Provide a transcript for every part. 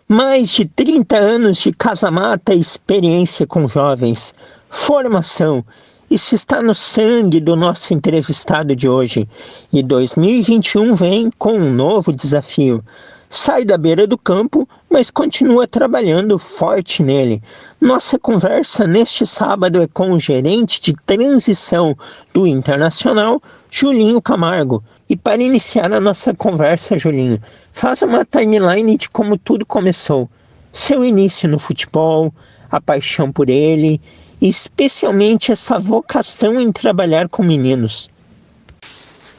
Mais de 30 anos de casa-mata e experiência com jovens, formação. Isso está no sangue do nosso entrevistado de hoje. E 2021 vem com um novo desafio. Sai da beira do campo, mas continua trabalhando forte nele. Nossa conversa neste sábado é com o gerente de transição do Internacional, Julinho Camargo. E para iniciar a nossa conversa, Julinho, faça uma timeline de como tudo começou. Seu início no futebol, a paixão por ele e especialmente essa vocação em trabalhar com meninos.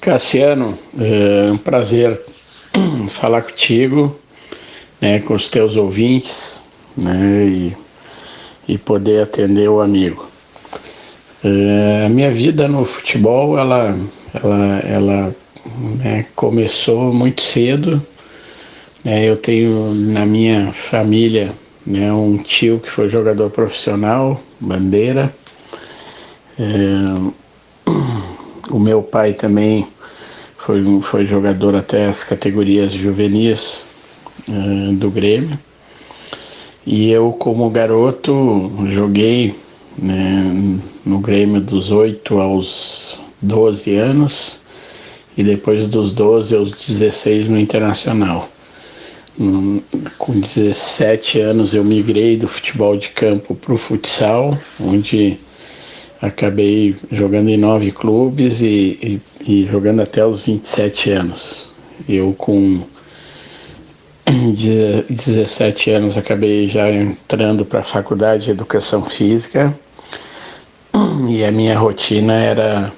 Cassiano, é um prazer falar contigo, né, com os teus ouvintes, né, e poder atender o amigo. A minha vida no futebol, ela começou muito cedo. Eu tenho na minha família, né, um tio que foi jogador profissional, Bandeira. O meu pai também foi jogador até as categorias juvenis do Grêmio. E eu, como garoto, joguei, né, no Grêmio dos 8 aos 12 anos e depois dos 12 aos 16 no Internacional. Com 17 anos eu migrei do futebol de campo para o futsal, onde acabei jogando em 9 clubes e jogando até os 27 anos. Eu com 17 anos acabei já entrando para a faculdade de Educação Física e a minha rotina era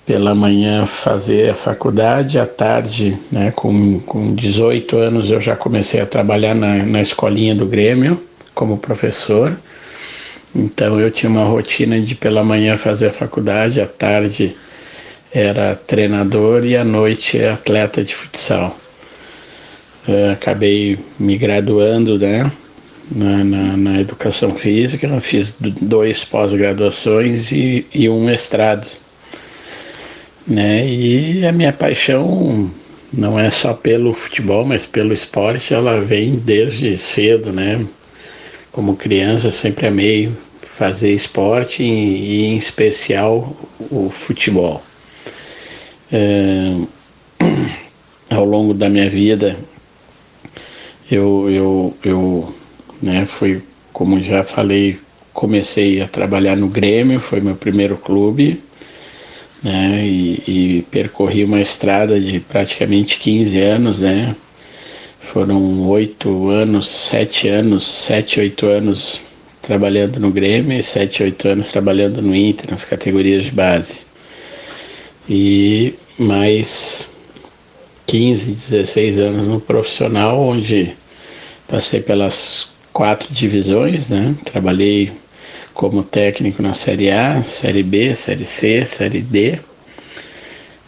pela manhã fazer a faculdade, à tarde, né, com 18 anos eu já comecei a trabalhar na escolinha do Grêmio como professor. Então eu tinha uma rotina de pela manhã fazer a faculdade, à tarde era treinador e à noite atleta de futsal. Acabei me graduando, né, na educação física, eu fiz 2 pós-graduações e um mestrado. Né? E a minha paixão não é só pelo futebol, mas pelo esporte, ela vem desde cedo, né? Como criança eu sempre amei fazer esporte e em especial o futebol. Ao longo da minha vida eu fui, como já falei, comecei a trabalhar no Grêmio, foi meu primeiro clube, né, e percorri uma estrada de praticamente 15 anos, né? Foram 8 anos, 7, 8 anos trabalhando no Grêmio e 7, 8 anos trabalhando no Inter, nas categorias de base. E mais 15, 16 anos no profissional, onde passei pelas 4 divisões, né? Trabalhei como técnico na Série A, Série B, Série C, Série D,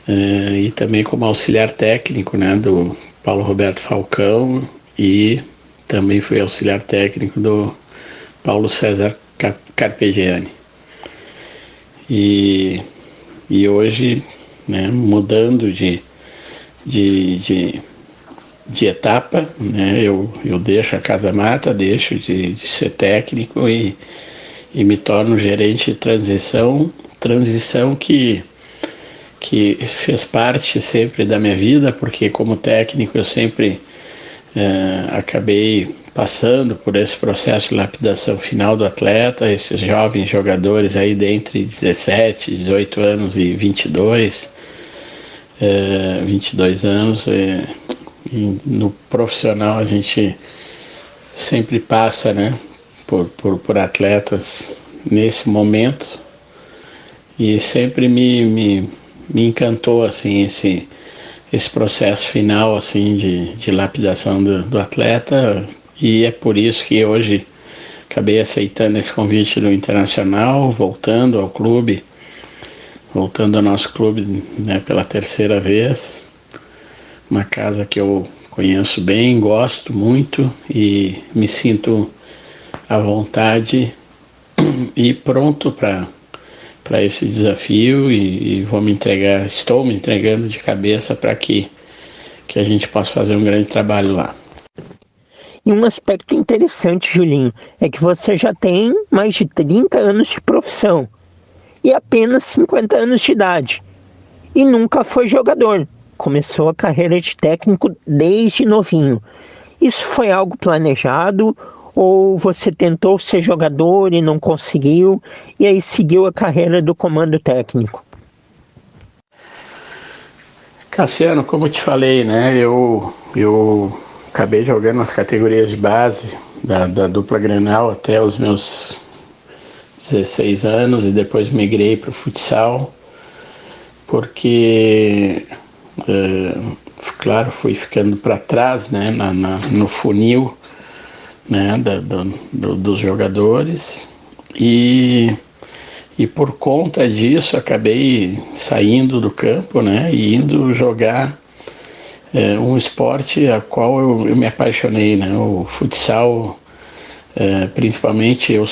e também como auxiliar técnico, né, do Paulo Roberto Falcão, e também fui auxiliar técnico do Paulo César Carpegiani. E hoje, né, mudando de etapa, né, eu deixo a Casa Mata, deixo de ser técnico e me torno gerente de transição que fez parte sempre da minha vida, porque como técnico eu sempre acabei passando por esse processo de lapidação final do atleta, esses jovens jogadores aí de entre 17, 18 anos e 22 anos, e no profissional a gente sempre passa, né, por atletas nesse momento, e sempre me encantou assim esse processo final assim de lapidação do atleta, e é por isso que hoje acabei aceitando esse convite do Internacional, voltando ao nosso clube, né, pela 3ª vez, uma casa que eu conheço bem, gosto muito e me sinto à vontade e pronto para esse desafio, e estou me entregando de cabeça para que a gente possa fazer um grande trabalho lá. E um aspecto interessante, Julinho, é que você já tem mais de 30 anos de profissão e apenas 50 anos de idade. E nunca foi jogador. Começou a carreira de técnico desde novinho. Isso foi algo planejado ou você tentou ser jogador e não conseguiu e aí seguiu a carreira do comando técnico? Cassiano, como eu te falei, né? Eu acabei jogando nas categorias de base da dupla Grenal até os meus 16 anos e depois migrei para o futsal, porque, claro, fui ficando para trás, né, no funil, né, dos jogadores e por conta disso acabei saindo do campo, né, e indo jogar um esporte a qual eu me apaixonei, né, o futsal. Principalmente eu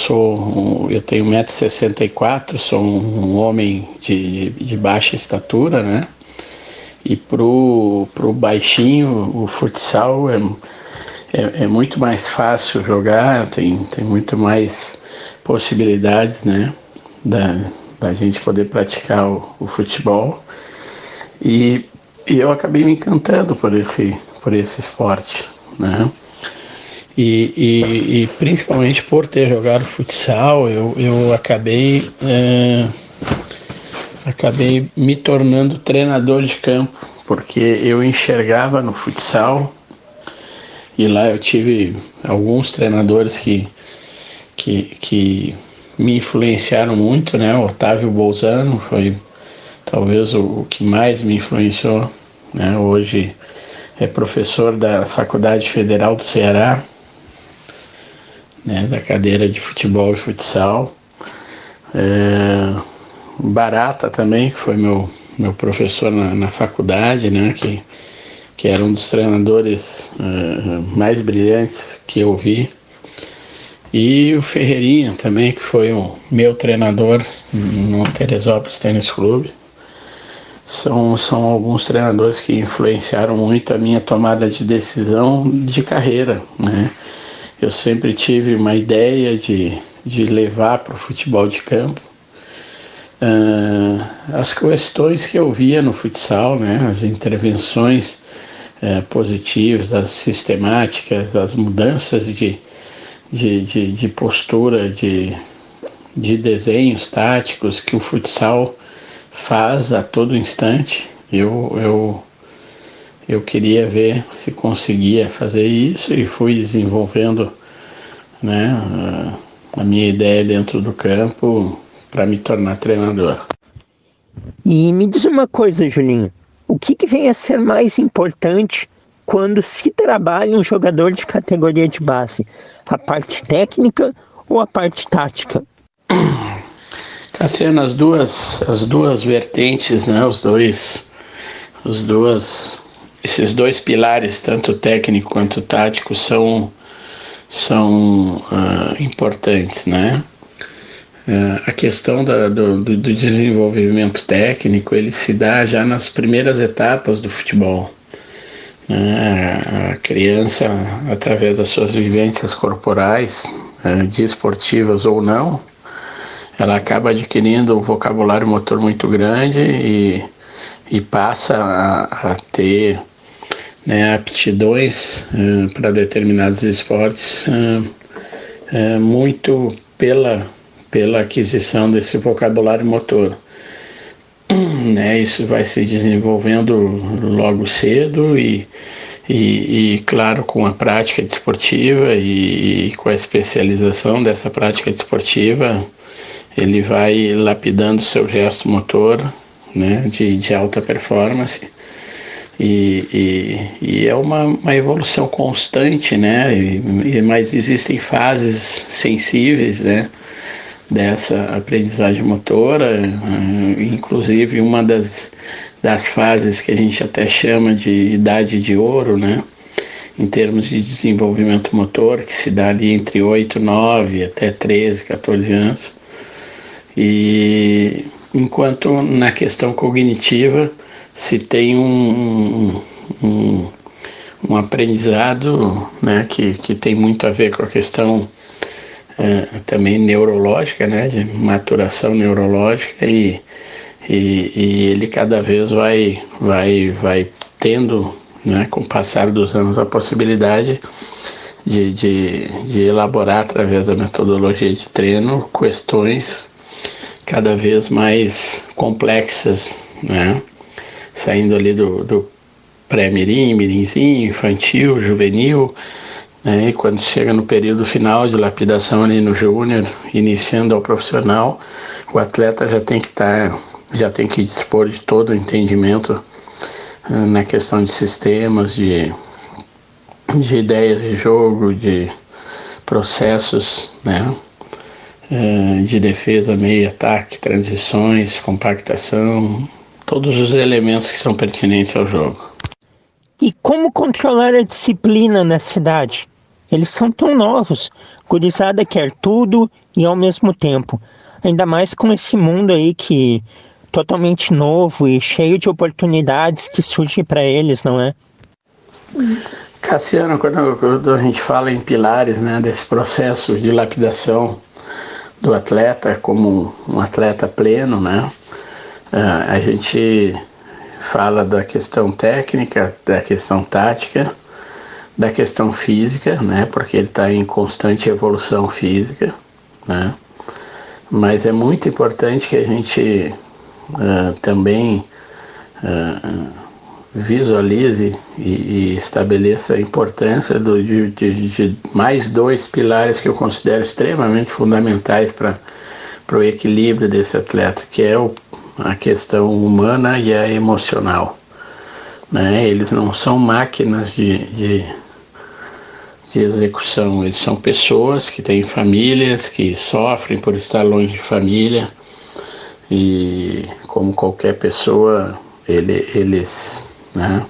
tenho 1,64 m, sou um homem de baixa estatura, né? E pro baixinho o futsal é muito mais fácil jogar, tem muito mais possibilidades, né? Da gente poder praticar o futebol. E eu acabei me encantando por esse esporte, né? E principalmente por ter jogado futsal, eu acabei me tornando treinador de campo, porque eu enxergava no futsal, e lá eu tive alguns treinadores que me influenciaram muito, né? O Otávio Bolzano foi talvez o que mais me influenciou, né? Hoje é professor da Faculdade Federal do Ceará, né, da cadeira de futebol e futsal. Barata também, que foi meu professor na faculdade, né, que era um dos treinadores mais brilhantes que eu vi. E o Ferreirinha também, que foi o meu treinador no Teresópolis Tênis Clube. São alguns treinadores que influenciaram muito a minha tomada de decisão de carreira, né? Eu sempre tive uma ideia de levar para o futebol de campo as questões que eu via no futsal, né? As intervenções positivas, as sistemáticas, as mudanças de postura, de desenhos táticos que o futsal faz a todo instante. Eu queria ver se conseguia fazer isso e fui desenvolvendo, né, a minha ideia dentro do campo para me tornar treinador. E me diz uma coisa, Julinho, o que vem a ser mais importante quando se trabalha um jogador de categoria de base? A parte técnica ou a parte tática? Cassiano, as duas vertentes, né, esses dois pilares, tanto técnico quanto tático, são importantes, né? A questão do desenvolvimento técnico, ele se dá já nas primeiras etapas do futebol, né? A criança, através das suas vivências corporais, desportivas ou não, ela acaba adquirindo um vocabulário motor muito grande e passa a ter, né, aptidões para determinados esportes muito pela aquisição desse vocabulário motor. Né, isso vai se desenvolvendo logo cedo e claro, com a prática desportiva e com a especialização dessa prática desportiva, ele vai lapidando seu gesto motor, né, de alta performance. E é uma evolução constante, né? Mas existem fases sensíveis, né, dessa aprendizagem motora, inclusive uma das fases que a gente até chama de idade de ouro, né, em termos de desenvolvimento motor, que se dá ali entre 8, 9 até 13, 14 anos. E enquanto na questão cognitiva se tem um aprendizado, né, que tem muito a ver com a questão também neurológica, né, de maturação neurológica, e ele cada vez vai tendo, né, com o passar dos anos, a possibilidade de elaborar, através da metodologia de treino, questões cada vez mais complexas, né, saindo ali do pré-mirim, mirimzinho, infantil, juvenil, né, e quando chega no período final de lapidação ali no júnior, iniciando ao profissional, o atleta já tem que dispor de todo o entendimento na questão de sistemas, de ideias de jogo, de processos, né, de defesa, meio, ataque, transições, compactação, todos os elementos que são pertinentes ao jogo. E como controlar a disciplina na cidade? Eles são tão novos, gurizada quer tudo e ao mesmo tempo. Ainda mais com esse mundo aí que totalmente novo e cheio de oportunidades que surgem para eles, não é? Cassiano, quando a gente fala em pilares, né, desse processo de lapidação do atleta como um atleta pleno, né, a gente fala da questão técnica, da questão tática, da questão física, né, porque ele está em constante evolução física, né, mas é muito importante que a gente também visualize e estabeleça a importância de mais dois pilares que eu considero extremamente fundamentais para o equilíbrio desse atleta, que é a questão humana e a emocional, né? Eles não são máquinas de execução, eles são pessoas que têm famílias, que sofrem por estar longe de família, e como qualquer pessoa, eles, né,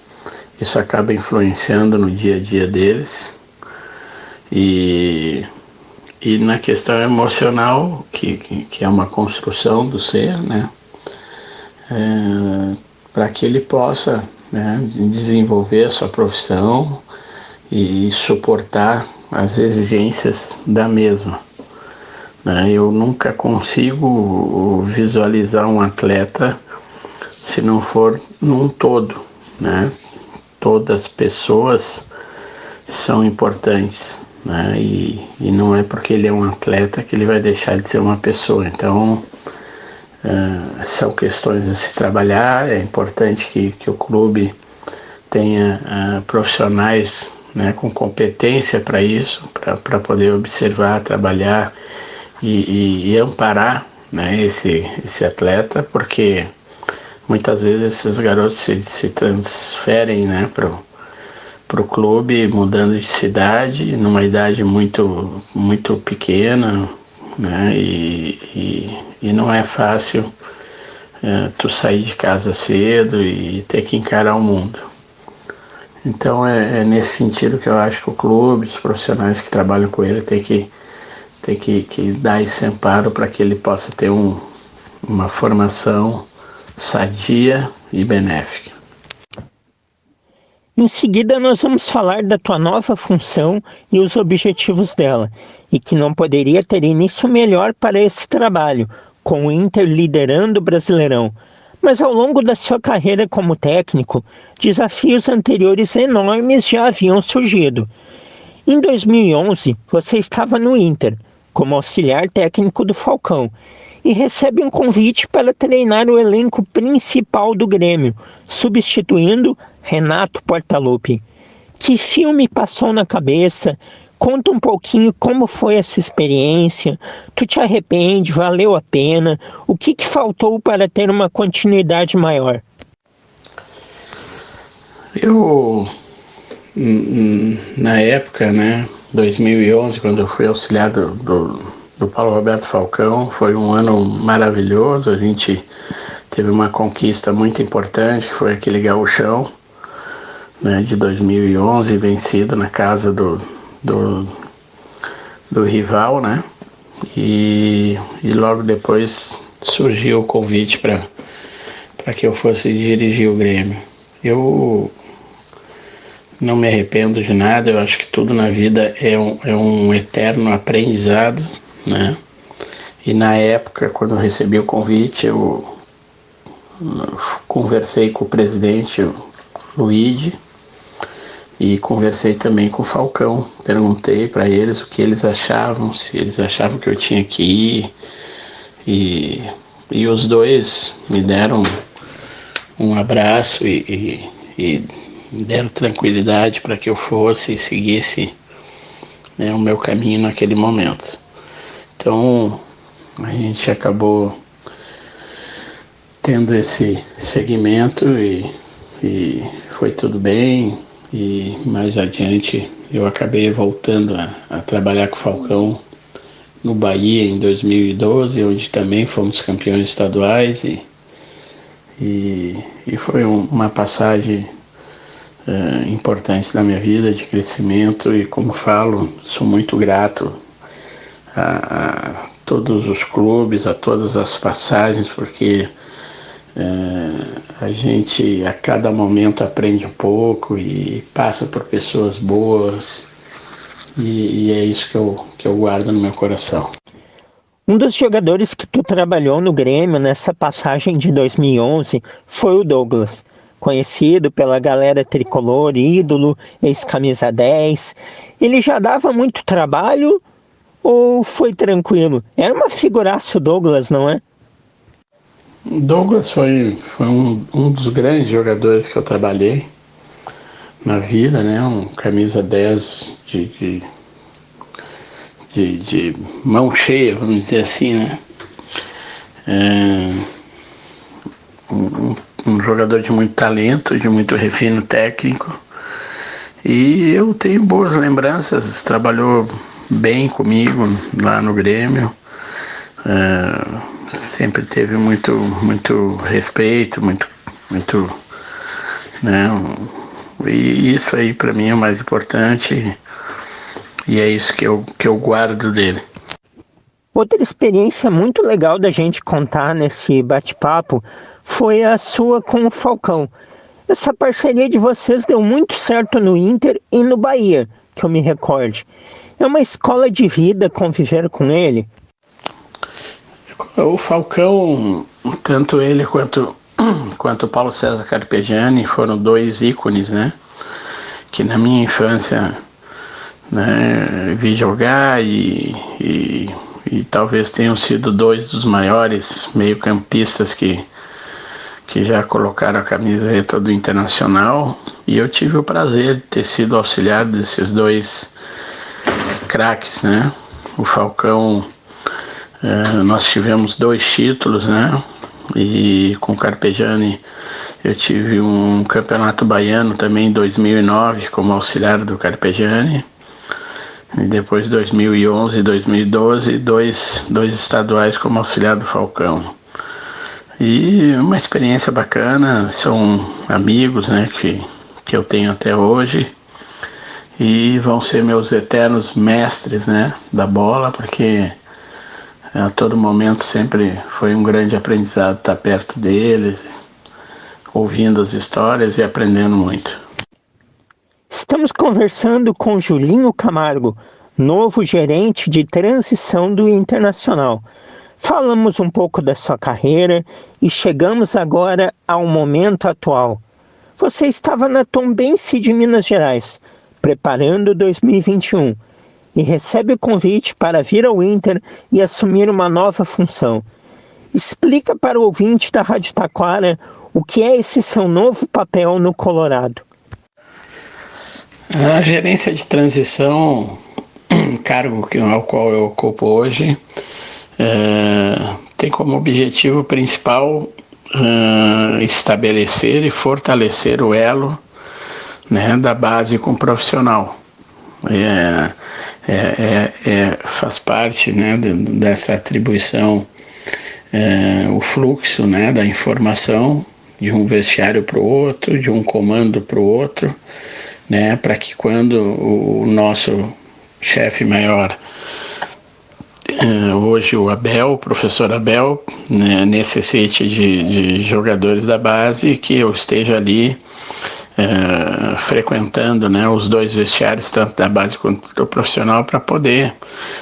isso acaba influenciando no dia a dia deles, e na questão emocional, que é uma construção do ser, né, para que ele possa, né, desenvolver a sua profissão e suportar as exigências da mesma, né. Eu nunca consigo visualizar um atleta se não for num todo, né? Todas as pessoas são importantes, né? E não é porque ele é um atleta que ele vai deixar de ser uma pessoa. Então, são questões a se trabalhar. É importante que o clube tenha profissionais, né, com competência para isso, para poder observar, trabalhar e amparar, né, esse atleta, porque muitas vezes esses garotos se transferem, né, para o clube, mudando de cidade, numa idade muito, muito pequena, né, e não é fácil tu sair de casa cedo e ter que encarar o mundo. Então é nesse sentido que eu acho que o clube, os profissionais que trabalham com ele, tem que dar esse amparo para que ele possa ter uma formação sadia e benéfica. Em seguida, nós vamos falar da tua nova função e os objetivos dela, e que não poderia ter início melhor para esse trabalho, com o Inter liderando o Brasileirão. Mas ao longo da sua carreira como técnico, desafios anteriores enormes já haviam surgido. Em 2011, você estava no Inter, como auxiliar técnico do Falcão, e recebe um convite para treinar o elenco principal do Grêmio, substituindo Renato Portaluppi. Que filme passou na cabeça? Conta um pouquinho como foi essa experiência. Tu te arrepende? Valeu a pena? O que faltou para ter uma continuidade maior? Eu, na época, né, 2011, quando eu fui auxiliar do Paulo Roberto Falcão, foi um ano maravilhoso. A gente teve uma conquista muito importante, que foi aquele gauchão, né, de 2011, vencido na casa do rival, né, e logo depois surgiu o convite para que eu fosse dirigir o Grêmio. Eu não me arrependo de nada. Eu acho que tudo na vida é um eterno aprendizado, né? E na época, quando eu recebi o convite, eu conversei com o presidente, o Luigi, e conversei também com o Falcão. Perguntei para eles o que eles achavam, se eles achavam que eu tinha que ir. E os dois me deram um abraço e deram tranquilidade para que eu fosse e seguisse, né, o meu caminho naquele momento. Então a gente acabou tendo esse segmento e foi tudo bem. E mais adiante eu acabei voltando a trabalhar com o Falcão no Bahia em 2012, onde também fomos campeões estaduais, e foi uma passagem importante na minha vida, de crescimento. E como falo, sou muito grato a todos os clubes, a todas as passagens, porque a gente a cada momento aprende um pouco e passa por pessoas boas, e é isso que eu guardo no meu coração. Um dos jogadores que tu trabalhou no Grêmio nessa passagem de 2011 foi o Douglas, conhecido pela galera tricolor, ídolo, ex-camisa 10. Ele já dava muito trabalho ou foi tranquilo? Era uma figuraça o Douglas, não é? Douglas foi um dos grandes jogadores que eu trabalhei na vida, né? Um camisa 10 de mão cheia, vamos dizer assim, né? Um jogador de muito talento, de muito refino técnico, e eu tenho boas lembranças. Trabalhou bem comigo lá no Grêmio, sempre teve muito respeito, muito, né? E isso aí para mim é o mais importante, e é isso que eu guardo dele. Outra experiência muito legal da gente contar nesse bate-papo foi a sua com o Falcão. Essa parceria de vocês deu muito certo no Inter e no Bahia, que eu me recorde. É uma escola de vida conviver com ele. O Falcão, tanto ele quanto o Paulo César Carpegiani, foram dois ícones, né? Que na minha infância, né, vi jogar, e talvez tenham sido dois dos maiores meio-campistas que já colocaram a camiseta do Internacional. E eu tive o prazer de ter sido auxiliar desses dois craques, né? O Falcão, nós tivemos 2 títulos, né? E com o Carpegiani eu tive um campeonato baiano também em 2009 como auxiliar do Carpegiani. E depois 2011 e 2012, dois estaduais como auxiliar do Falcão. E uma experiência bacana. São amigos, né, que eu tenho até hoje, e vão ser meus eternos mestres, né, da bola, porque a todo momento sempre foi um grande aprendizado estar perto deles, ouvindo as histórias e aprendendo muito. Estamos conversando com Julinho Camargo, novo gerente de transição do Internacional. Falamos um pouco da sua carreira e chegamos agora ao momento atual. Você estava na Tombense de Minas Gerais, preparando 2021, e recebe o convite para vir ao Inter e assumir uma nova função. Explica para o ouvinte da Rádio Taquara o que é esse seu novo papel no Colorado. A gerência de transição, cargo ao qual eu ocupo hoje, tem como objetivo principal estabelecer e fortalecer o elo, né, da base com o profissional. Faz parte, né, dessa atribuição, o fluxo, né, da informação de um vestiário para o outro, de um comando para o outro, né, para que quando o nosso chefe maior, hoje o Abel, o professor Abel, né, necessite de jogadores da base, que eu esteja ali frequentando, né, os dois vestiários, tanto da base quanto do profissional, para poder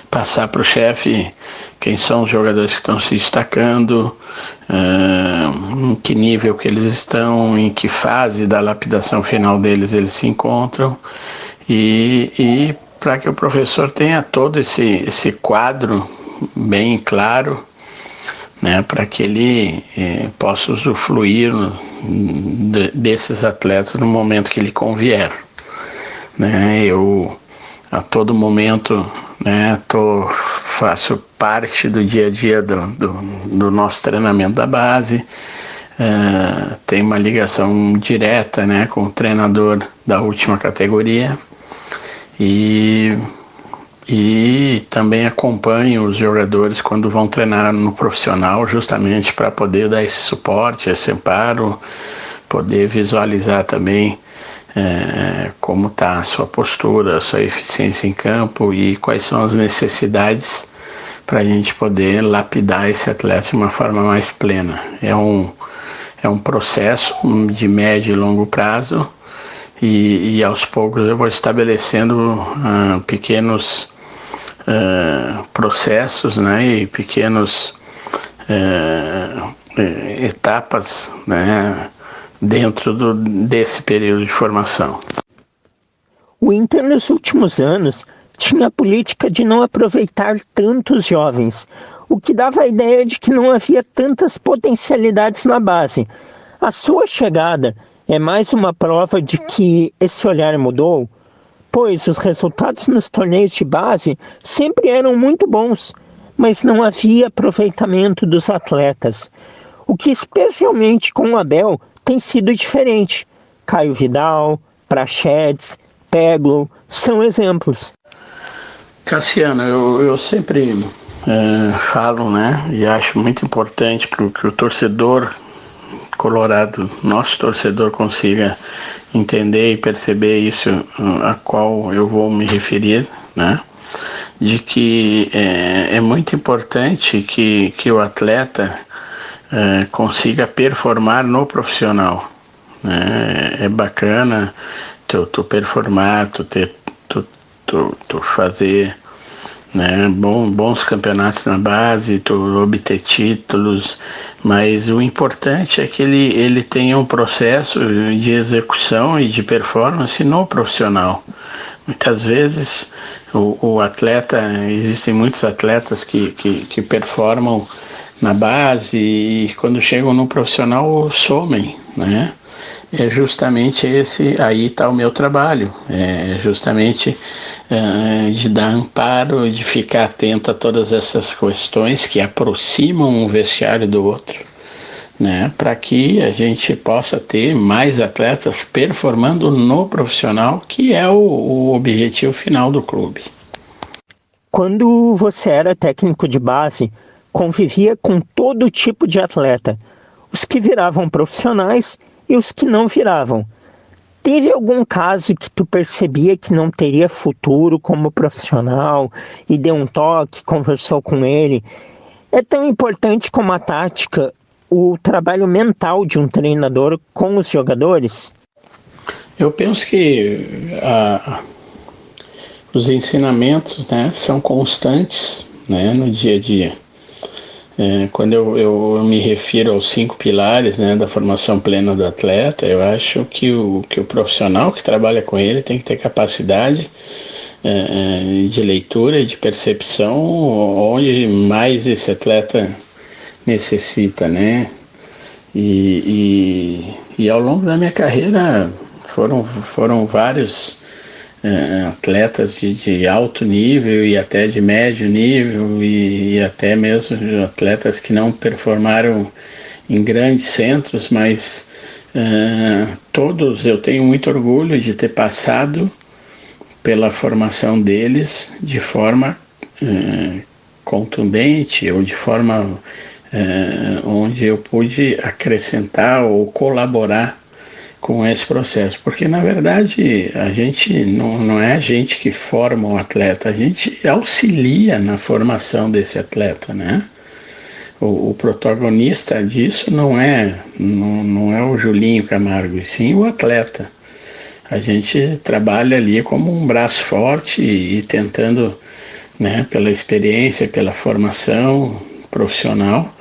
passar para o chefe quem são os jogadores que estão se destacando, em que nível que eles estão, em que fase da lapidação final deles eles se encontram, e para que o professor tenha todo esse quadro bem claro, né, para que ele possa usufruir desses atletas no momento que lhe convier, né? Eu a todo momento, né, faço parte do dia a dia do nosso treinamento da base, tenho uma ligação direta, né, com o treinador da última categoria, e também acompanho os jogadores quando vão treinar no profissional, justamente para poder dar esse suporte, esse amparo, poder visualizar também como está a sua postura, a sua eficiência em campo e quais são as necessidades para a gente poder lapidar esse atleta de uma forma mais plena. É um processo de médio e longo prazo, e aos poucos eu vou estabelecendo pequenos processos, né, e pequenos etapas, né, dentro desse período de formação. O Inter, nos últimos anos, tinha a política de não aproveitar tantos jovens, o que dava a ideia de que não havia tantas potencialidades na base. A sua chegada é mais uma prova de que esse olhar mudou, pois os resultados nos torneios de base sempre eram muito bons, mas não havia aproveitamento dos atletas. O que especialmente com o Abel tem sido diferente. Caio Vidal, Praxedes, Peglo são exemplos. Cassiano, eu sempre falo, né, e acho muito importante que o torcedor colorado, nosso torcedor, consiga entender e perceber isso a qual eu vou me referir, né, de que é muito importante que o atleta consiga performar no profissional, né? É bacana tu performar, tu fazer, né, bons campeonatos na base, tu obter títulos, mas o importante é que ele tenha um processo de execução e de performance no profissional. Muitas vezes o atleta, existem muitos atletas que performam na base e quando chegam no profissional somem, né? É justamente aí está o meu trabalho, é justamente de dar amparo, de ficar atento a todas essas questões que aproximam um vestiário do outro, né? Para que a gente possa ter mais atletas performando no profissional, que é o objetivo final do clube. Quando você era técnico de base, convivia com todo tipo de atleta, os que viravam profissionais e os que não viravam. Teve algum caso que tu percebia que não teria futuro como profissional e deu um toque, conversou com ele? É tão importante como a tática o trabalho mental de um treinador com os jogadores? Eu penso que os ensinamentos, né, são constantes, né, no dia a dia. Quando eu me refiro aos 5 pilares, né, da formação plena do atleta, eu acho que o profissional que trabalha com ele tem que ter capacidade de leitura e de percepção onde mais esse atleta necessita, né? E ao longo da minha carreira foram vários atletas de alto nível e até de médio nível e até mesmo atletas que não performaram em grandes centros, mas todos eu tenho muito orgulho de ter passado pela formação deles de forma contundente ou de forma onde eu pude acrescentar ou colaborar com esse processo, porque na verdade a gente não é a gente que forma o atleta, a gente auxilia na formação desse atleta, né? O protagonista disso não é o Julinho Camargo, e sim o atleta. a gente trabalha ali como um braço forte e tentando, né, pela experiência, pela formação profissional,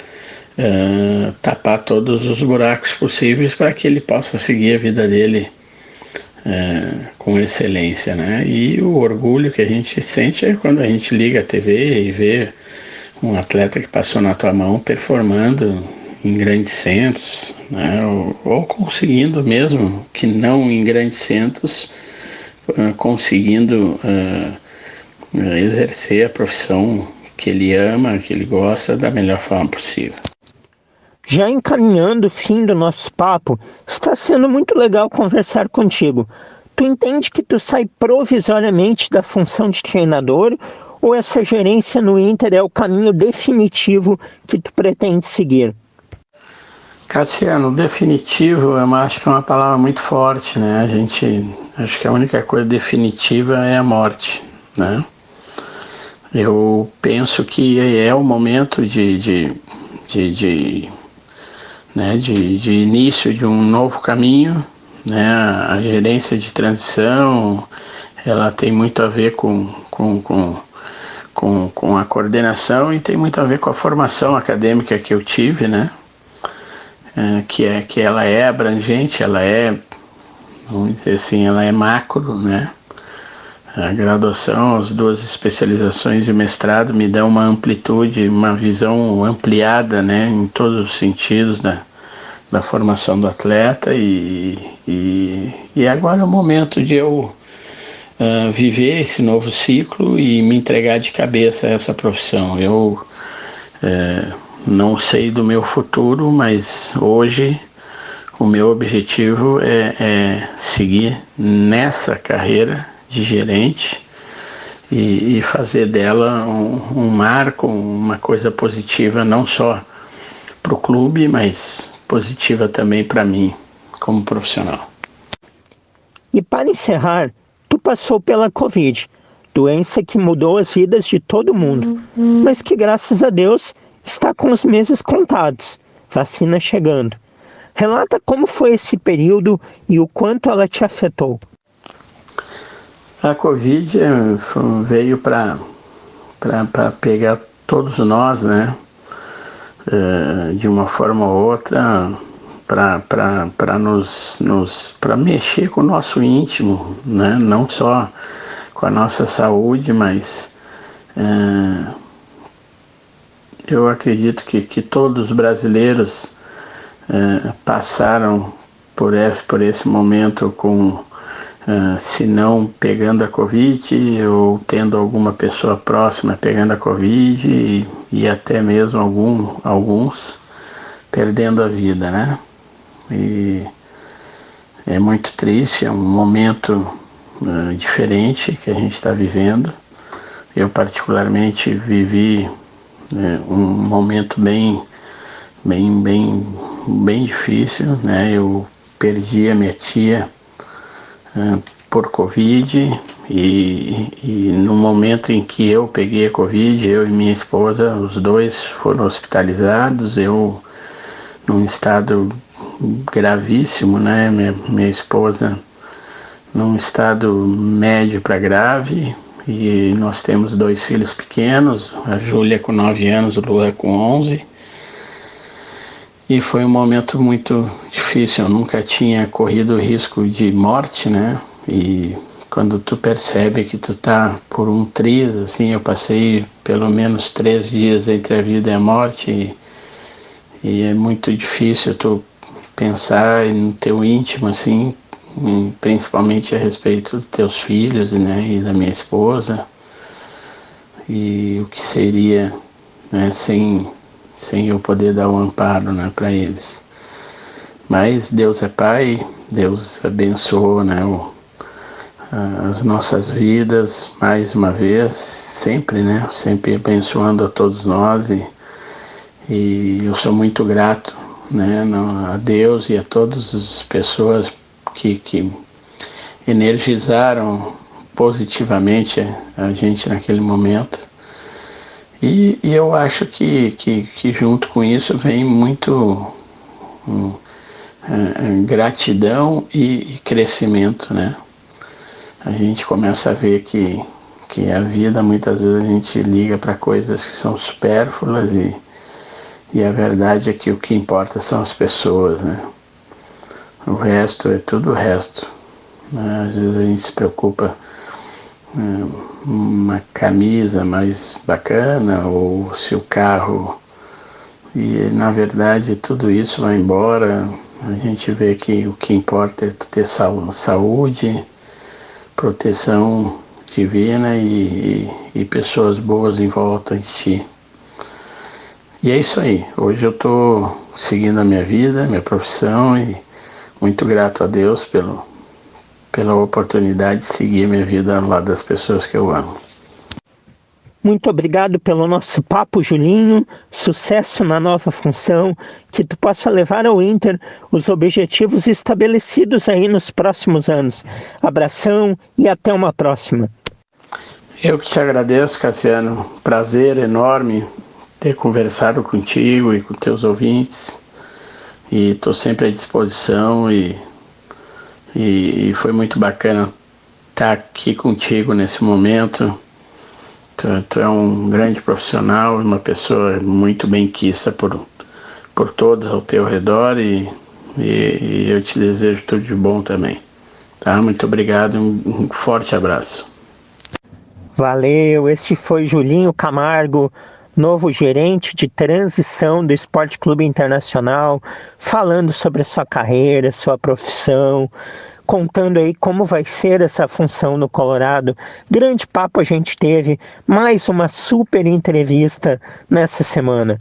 tapar todos os buracos possíveis para que ele possa seguir a vida dele com excelência, né? E o orgulho que a gente sente é quando a gente liga a TV e vê um atleta que passou na tua mão performando em grandes centros, né? Ou conseguindo mesmo, que não em grandes centros, conseguindo exercer a profissão que ele ama, que ele gosta, da melhor forma possível. Já encaminhando o fim do nosso papo, está sendo muito legal conversar contigo. Tu entende que tu sai provisoriamente da função de treinador ou essa gerência no Inter é o caminho definitivo que tu pretende seguir? Cassiano, definitivo, eu acho que é uma palavra muito forte, né? Acho que a única coisa definitiva é a morte, né? Eu penso que é o momento de início de um novo caminho, né? A gerência de transição, ela tem muito a ver com a coordenação e tem muito a ver com a formação acadêmica que eu tive, né? Que ela é abrangente, vamos dizer assim, ela é macro, né? A graduação, as 2 especializações de mestrado me dão uma amplitude, uma visão ampliada, né, em todos os sentidos da formação do atleta e agora é o momento de eu viver esse novo ciclo e me entregar de cabeça a essa profissão. Eu não sei do meu futuro, mas hoje o meu objetivo é seguir nessa carreira de gerente e fazer dela um marco, uma coisa positiva, não só para o clube, mas positiva também para mim, como profissional. E para encerrar, tu passou pela Covid, doença que mudou as vidas de todo mundo, mas que graças a Deus está com os meses contados, vacina chegando. Relata como foi esse período e o quanto ela te afetou. A Covid veio para pegar todos nós, né? De uma forma ou outra, para mexer com o nosso íntimo, né? Não só com a nossa saúde, mas eu acredito que todos os brasileiros passaram por esse momento se não pegando a Covid ou tendo alguma pessoa próxima pegando a Covid e até mesmo alguns perdendo a vida, né? E é muito triste, é um momento diferente que a gente está vivendo. Eu particularmente vivi um momento bem difícil, né? Eu perdi a minha tia por Covid e no momento em que eu peguei a Covid, eu e minha esposa, os 2 foram hospitalizados, eu num estado gravíssimo, né? Minha esposa num estado médio para grave, e nós temos 2 filhos pequenos, a Júlia com 9 anos, o Luan com 11. E foi um momento muito difícil, eu nunca tinha corrido o risco de morte, né? E quando tu percebe que tu tá por um triz, assim, eu passei pelo menos 3 dias entre a vida e a morte, e é muito difícil tu pensar no teu íntimo, assim, principalmente a respeito dos teus filhos, né, e da minha esposa, e o que seria, né, sem eu poder dar um amparo, né, para eles. Mas Deus é Pai, Deus abençoou, né, as nossas vidas mais uma vez, sempre, né, sempre abençoando a todos nós, e eu sou muito grato, né, a Deus e a todas as pessoas que energizaram positivamente a gente naquele momento. E eu acho que junto com isso vem muito gratidão e crescimento, né? A gente começa a ver que a vida, muitas vezes a gente liga para coisas que são supérfluas e a verdade é que o que importa são as pessoas, né? O resto é tudo o resto, né? Às vezes a gente se preocupa uma camisa mais bacana ou se o carro, e na verdade tudo isso vai embora. A gente vê que o que importa é ter saúde, proteção divina e pessoas boas em volta de ti. E é isso aí. Hoje eu estou seguindo a minha vida, minha profissão e muito grato a Deus pela oportunidade de seguir minha vida ao lado das pessoas que eu amo. Muito obrigado pelo nosso papo, Julinho. Sucesso na nova função, que tu possa levar ao Inter os objetivos estabelecidos aí nos próximos anos. Abração e até uma próxima. Eu que te agradeço, Cassiano. Prazer enorme ter conversado contigo e com teus ouvintes. E estou sempre à disposição e foi muito bacana estar aqui contigo nesse momento. Tu é um grande profissional, uma pessoa muito benquista por todos ao teu redor e eu te desejo tudo de bom também. Tá? Muito obrigado, um forte abraço. Valeu, esse foi Julinho Camargo, novo gerente de transição do Esporte Clube Internacional, falando sobre a sua carreira, sua profissão, contando aí como vai ser essa função no Colorado. Grande papo a gente teve, mais uma super entrevista nessa semana.